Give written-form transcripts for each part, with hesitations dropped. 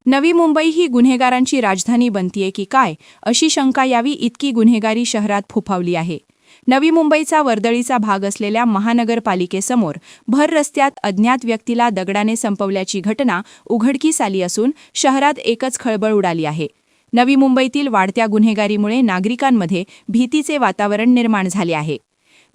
नवी मुंबई ही गुन्हेगारांची राजधानी बनतीये की काय अशी शंका यावी इतकी गुन्हेगारी शहरात फोफावली आहे। नवी मुंबईचा वर्दळीचा भाग असलेल्या महानगरपालिकेसमोर भर रस्त्यात अज्ञात व्यक्तीला दगडाने संपवल्याची घटना उघडकीस आली असून शहरात एकच खळबळ उडाली आहे। नवी मुंबईतील वाढत्या गुन्हेगारीमुळे नागरिकांमध्ये भीतीचे वातावरण निर्माण झाले आहे।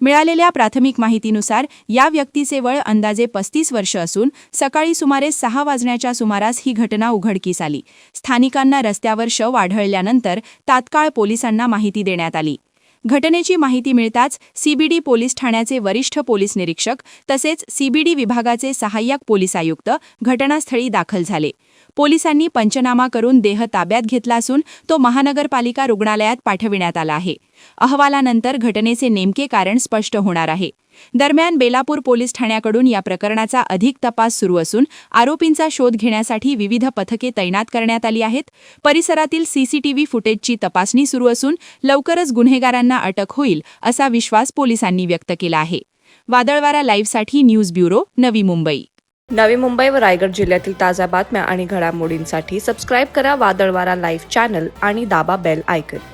मिळालेल्या प्राथमिक माहितीनुसार या व्यक्तीचे वय अंदाजे 35 वर्ष असून सकाळी सुमारे 6 वाजण्याच्या सुमारास ही घटना उघडकीस आली। स्थानिकांना रस्त्यावर शव आढळल्यानंतर तात्काळ पोलिसांना माहिती देण्यात आली। घटनेची माहिती मिळताच सीबीडी पोलीस ठाण्याचे वरिष्ठ पोलीस निरीक्षक तसेच सीबीडी विभागाचे सहाय्यक पोलीस आयुक्त घटनास्थळी दाखल झाले। पोलिसांनी पंचनामा करून देह ताब्यात घेतला असून तो महानगरपालिका रुग्णालयात पाठविण्यात आला आहे। अहवालानंतर घटनेचे नेमके कारण स्पष्ट होणार आहे। दरम्यान बेलापूर पोलीस ठाण्याकडून या प्रकरणाचा अधिक तपास सुरू असून आरोपींचा शोध घेण्यासाठी विविध पथके तैनात करण्यात आली आहेत। परिसरातील सीसीटीव्ही फुटेजची तपासणी सुरू असून लवकरच गुन्हेगारांना अटक होईल असा विश्वास पोलिसांनी व्यक्त केला आहे। वादळवारा लाईव्हसाठी न्यूज ब्युरो, नवी मुंबई। नवी मुंबई व रायगड जिल्ह्यातील ताज्या बातम्या आणि घडामोडींसाठी सबस्क्राईब करा वादळवारा लाईव्ह चॅनल आणि दाबा बेल आयकॉन।